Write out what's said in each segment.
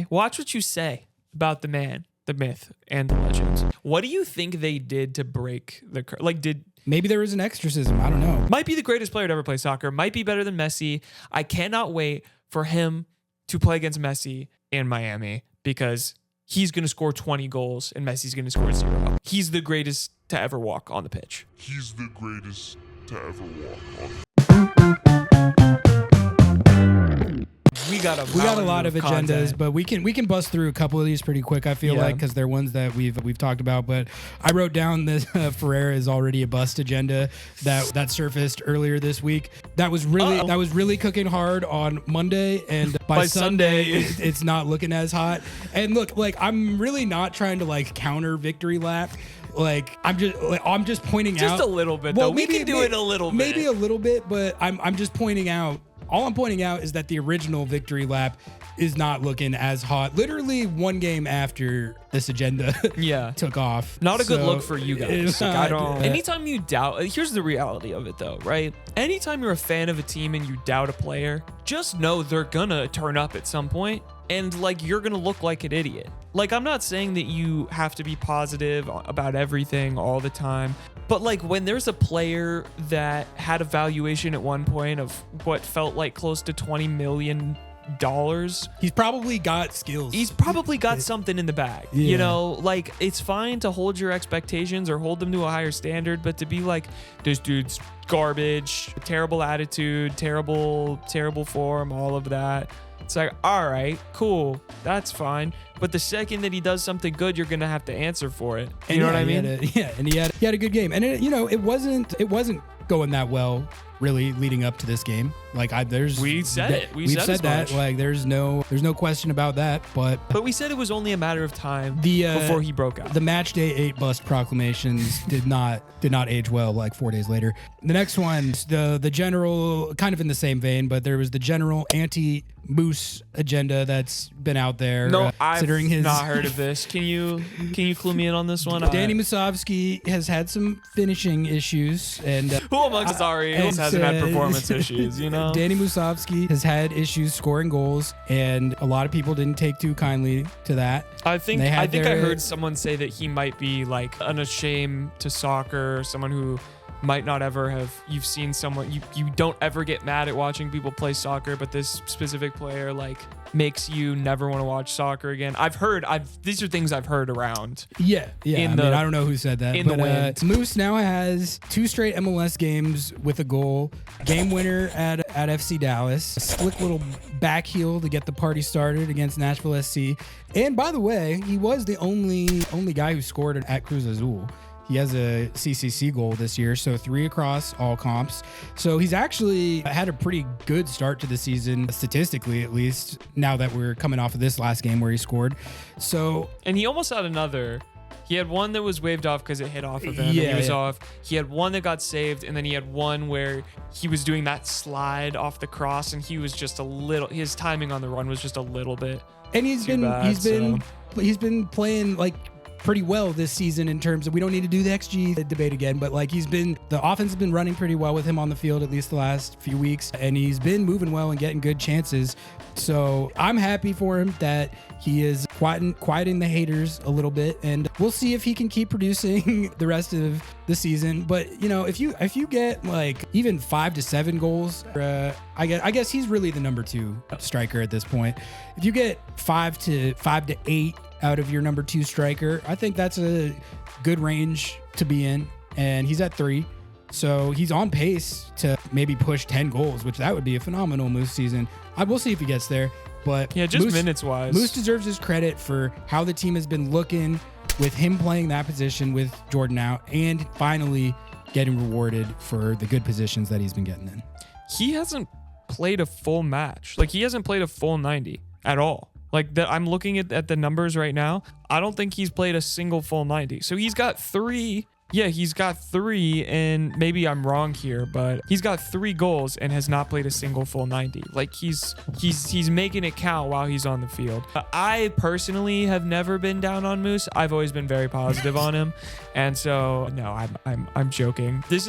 okay? Watch what you say about the man, the myth, and the legend. What do you think they did to break the curse? Like, maybe there was an exorcism. I don't know. Might be the greatest player to ever play soccer. Might be better than Messi. I cannot wait for him to play against Messi in Miami because he's going to score 20 goals and Messi's going to score 0. He's the greatest to ever walk on the pitch. He's the greatest to ever walk on. We got a lot of agendas, content. but we can bust through a couple of these pretty quick. I feel like because they're ones that we've talked about. But I wrote down this Ferreira is already a bust agenda that surfaced earlier this week. That was really cooking hard on Monday, and by Sunday it's not looking as hot. And look, like I'm really not trying to like counter victory lap. Like I'm just pointing out just a little bit. Well, though. We can do it a little bit, maybe a little bit, but I'm just pointing out. All I'm pointing out is that the original victory lap is not looking as hot. Literally one game after this agenda took off. Not a good look for you guys. Like, I don't. Yeah. Anytime you doubt, here's the reality of it though, right? Anytime you're a fan of a team and you doubt a player, just know they're gonna turn up at some point, and like you're gonna look like an idiot. Like I'm not saying that you have to be positive about everything all the time. But like when there's a player that had a valuation at one point of what felt like close to $20 million, he's probably got skills. He's probably got something in the bag. Yeah. You know, like it's fine to hold your expectations or hold them to a higher standard, but to be like, this dude's garbage, terrible attitude, terrible form, all of that. It's like, all right, cool, that's fine. But the second that he does something good, you're gonna have to answer for it. You know what I mean? And he had a good game, and it wasn't going that well really leading up to this game. Like we said that. Like there's no question about that. But we said it was only a matter of time before he broke out. The match day 8 bust proclamations did not age well. Like 4 days later, the next one, the general, kind of in the same vein, but there was the general anti-Moose agenda that's been out there. No, I've not heard of this. Can you clue me in on this one? Danny Musovski has had some finishing issues, and who amongst us hasn't had performance issues? You know, Danny Musovski has had issues scoring goals, and a lot of people didn't take too kindly to that. I think I heard someone say that he might be like unashamed to soccer, someone who might not ever have. You've seen someone you don't ever get mad at watching people play soccer, but this specific player like makes you never want to watch soccer again. These are things I've heard around. Yeah. I don't know who said that. But Moose now has 2 straight MLS games with a goal. Game winner at FC Dallas. A slick little back heel to get the party started against Nashville SC. And by the way, he was the only guy who scored at Cruz Azul. He has a CCC goal this year, so 3 across all comps. So he's actually had a pretty good start to the season, statistically at least, now that we're coming off of this last game where he scored. And he almost had another. He had one that was waved off because it hit off of him. Yeah, and he was off. He had one that got saved, and then he had one where he was doing that slide off the cross, and he was just his timing on the run was just a little bit. And he's been playing like pretty well this season in terms of, we don't need to do the XG debate again, but like the offense has been running pretty well with him on the field at least the last few weeks, and he's been moving well and getting good chances. So I'm happy for him that he is quieting the haters a little bit, and we'll see if he can keep producing the rest of the season. But you know, if you get like even 5 to 7 goals, I guess he's really the number 2 striker at this point. If you get 5 to 8 out of your number 2 striker, I think that's a good range to be in, and he's at 3. So he's on pace to maybe push 10 goals, which that would be a phenomenal Moose season. We'll see if he gets there. But yeah, just minutes wise, Moose deserves his credit for how the team has been looking with him playing that position with Jordan out, and finally getting rewarded for the good positions that he's been getting in. He hasn't played a full match. Like he hasn't played a full 90 at all. Like I'm looking at the numbers right now. I don't think he's played a single full 90. So he's got 3. Yeah, he's got 3, and maybe I'm wrong here, but he's got 3 goals and has not played a single full 90. Like he's making it count while he's on the field. I personally have never been down on Moose. I've always been very positive on him, and so no, I'm joking. This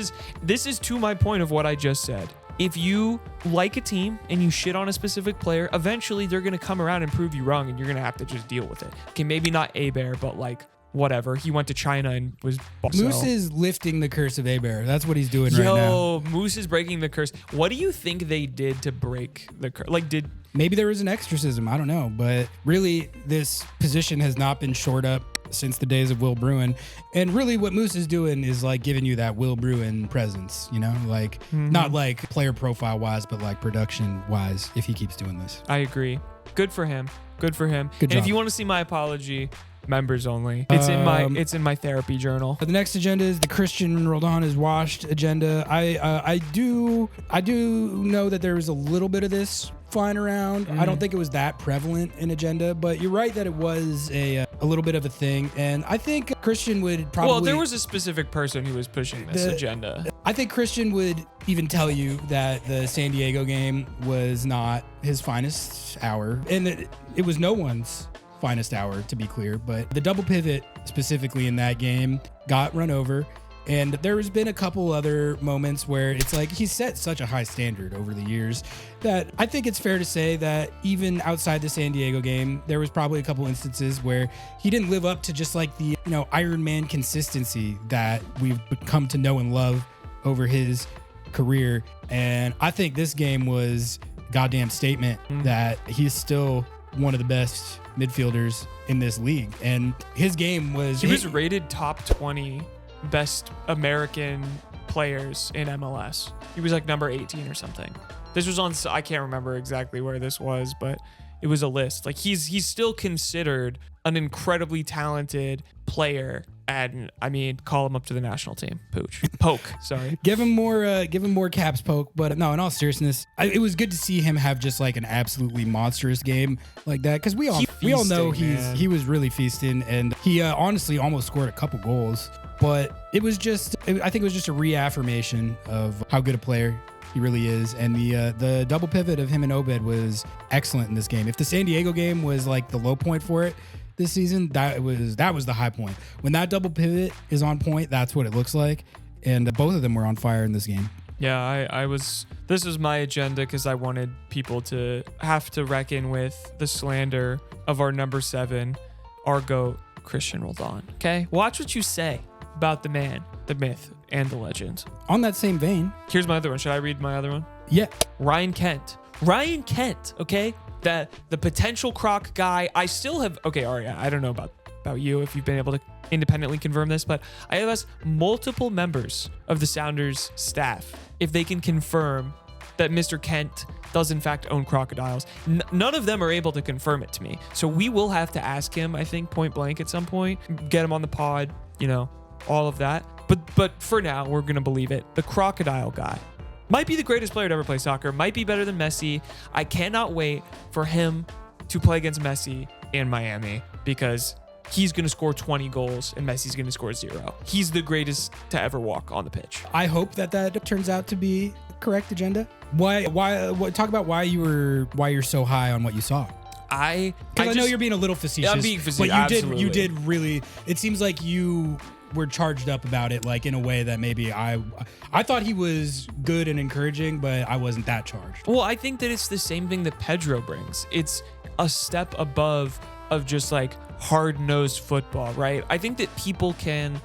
is to my point of what I just said. if you like a team and you shit on a specific player, eventually they're going to come around and prove you wrong, and you're going to have to just deal with it. Okay, maybe not Abear, but like whatever. He went to China and was... Moose is lifting the curse of Abear. That's what he's doing right now. Yo, Moose is breaking the curse. What do you think they did to break the curse? Like, Maybe there was an exorcism. I don't know. But really, this position has not been shored up since the days of Will Bruin. And really what Moose is doing is like giving you that Will Bruin presence, you know, like not like player profile wise, but like production wise, if he keeps doing this. I agree. Good for him. Good for him. Good and job. if you want to see my apology, members only. It's in my therapy journal. The next agenda is the Cristian Roldan is washed agenda. I do know that there was a little bit of this flying around. I don't think it was that prevalent in agenda, but you're right that it was a little bit of a thing. And I think Cristian would probably... Well, there was a specific person who was pushing this agenda. I think Cristian would even tell you that the San Diego game was not his finest hour, and it was no one's finest hour, to be clear. But the double pivot specifically in that game got run over. And there has been a couple other moments where it's like he's set such a high standard over the years that I think it's fair to say that even outside the San Diego game, there was probably a couple instances where he didn't live up to just like the, you know, Iron Man consistency that we've come to know and love over his career. And I think this game was a goddamn statement that he's still one of the best midfielders in this league. And his game was... He was rated top 20 best American players in MLS. He was like number 18 or something. This was on, I can't remember exactly where this was, but it was a list. Like he's still considered an incredibly talented player. And I mean, call him up to the national team. Poke. Sorry. Give him more caps, Poke. But no, in all seriousness, it was good to see him have just like an absolutely monstrous game like that. Because we all know he was really feasting, and he honestly almost scored a couple goals. But I think it was just a reaffirmation of how good a player he really is. And the double pivot of him and Obed was excellent in this game. If the San Diego game was like the low point for it this season, that was the high point. When that double pivot is on point, that's what it looks like. And both of them were on fire in this game. Yeah, this was my agenda because I wanted people to have to reckon with the slander of our number 7, our GOAT, Cristian Roldan. Okay? Watch what you say about the man, the myth, and the legend. On that same vein, here's my other one. Should I read my other one? Yeah. Ryan Kent, okay? The potential Croc guy. I still have... Okay, Aria, I don't know about you, if you've been able to independently confirm this, but I have asked multiple members of the Sounders staff if they can confirm that Mr. Kent does in fact own crocodiles. None of them are able to confirm it to me. So we will have to ask him, I think, point blank at some point, get him on the pod, you know, all of that. But for now, we're going to believe it. The crocodile guy might be the greatest player to ever play soccer, might be better than Messi. I cannot wait for him to play against Messi in Miami because he's going to score 20 goals and Messi's going to score 0. He's the greatest to ever walk on the pitch. I hope that turns out to be correct agenda. Why talk about why you're so high on what you saw. I know you're being a little facetious. I'm being facetious. But you did really. It seems like you were charged up about it, like in a way that maybe I thought he was good and encouraging, but I wasn't that charged. Well, I think that it's the same thing that Pedro brings. It's a step above of just like hard-nosed football, right? I think that people can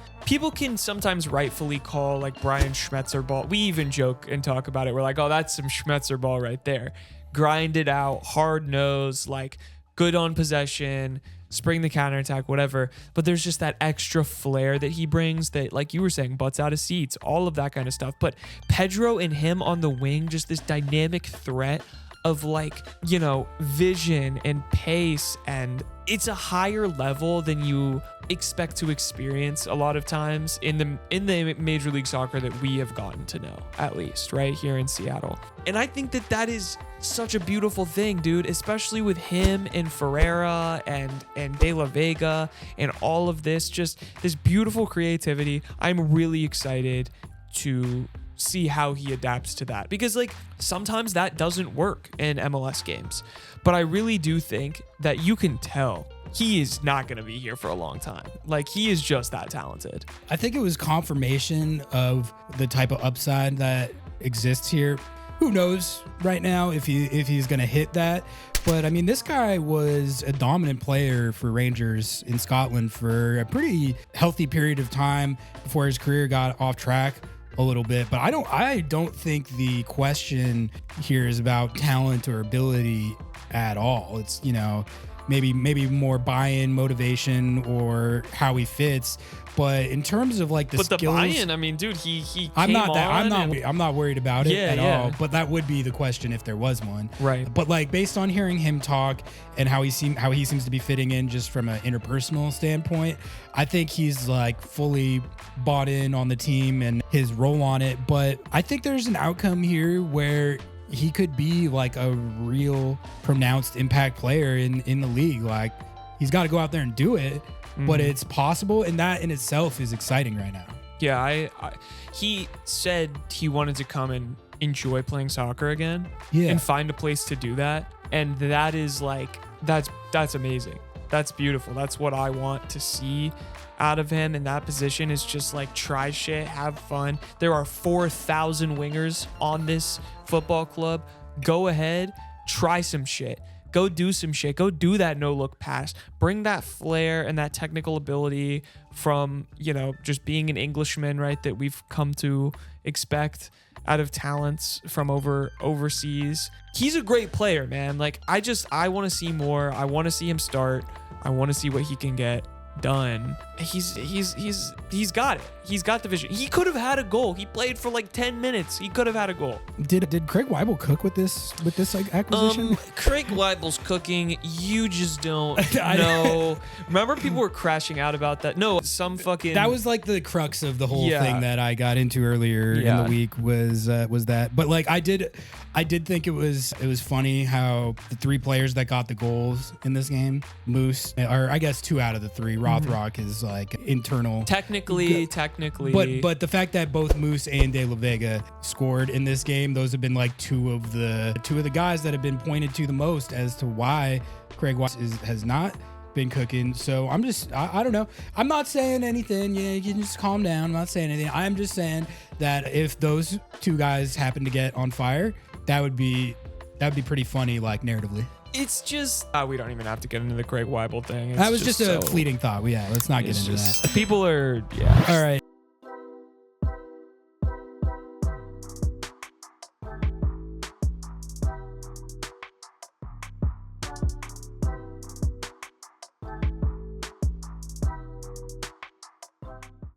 sometimes rightfully call like Brian Schmetzer ball. We even joke and talk about it. We're like, oh, that's some Schmetzer ball right there. Grind it out, hard-nosed, like good on possession, spring the counterattack, whatever. But there's just that extra flair that he brings that, like you were saying, butts out of seats, all of that kind of stuff. But Pedro and him on the wing, just this dynamic threat of like, you know, vision and pace, and it's a higher level than you expect to experience a lot of times in the Major League Soccer that we have gotten to know, at least right here in Seattle. And I think that is such a beautiful thing, dude, especially with him and Ferreira and De La Vega and all of this, just this beautiful creativity. I'm really excited to see how he adapts to that, because like sometimes that doesn't work in MLS games, but I really do think that you can tell he is not going to be here for a long time. Like he is just that talented. I think it was confirmation of the type of upside that exists here who knows right now if he's going to hit that. But I mean, this guy was a dominant player for Rangers in Scotland for a pretty healthy period of time before his career got off track a little bit. But I don't think the question here is about talent or ability at all. It's, you know, maybe more buy-in, motivation, or how he fits. But in terms of like the skills, the buy-in, I mean, dude, he I'm came not I'm not worried about it at Yeah. all. But that would be the question if there was one. Right. But like based on hearing him talk and how he seems to be fitting in just from an interpersonal standpoint, I think he's like fully bought in on the team and his role on it. But I think there's an outcome here where he could be like a real pronounced impact player in the league. Like he's got to go out there and do it, but it's possible, and that in itself is exciting right now. Yeah, he said he wanted to come and enjoy playing soccer again, and find a place to do that, and that is like that's amazing. That's beautiful. That's what I want to see out of him in that position, is just like try shit, have fun. There are 4,000 wingers on this football club. Go ahead, try some shit. Go do some shit. Go do that no-look pass. Bring that flair and that technical ability from, you know, just being an Englishman, right, that we've come to expect out of talents from overseas. He's a great player, man. Like, I want to see more. I want to see him start. I want to see what he can get done. He's got it. He's got the vision. He could have had a goal. He played for like 10 minutes. He could have had a goal. Did Craig Weibel cook with this like acquisition? Craig Weibel's cooking. You just don't know. Remember, people were crashing out about that. No, some fucking. That was like the crux of the whole thing that I got into earlier in the week was that. But like I did think it was funny how the three players that got the goals in this game, Moose, or I guess 2 out of the 3, Rothrock is like internal. Technically. But the fact that both Moose and De La Vega scored in this game, those have been like two of the guys that have been pointed to the most as to why Craig Weibel has not been cooking. So I don't know. I'm not saying anything. Yeah, you can just calm down. I'm not saying anything. I'm just saying that if those 2 guys happen to get on fire, that would be pretty funny, like narratively. It's just we don't even have to get into the Craig Weibel thing. That was just a fleeting thought. Yeah, let's not get into that. People are All right.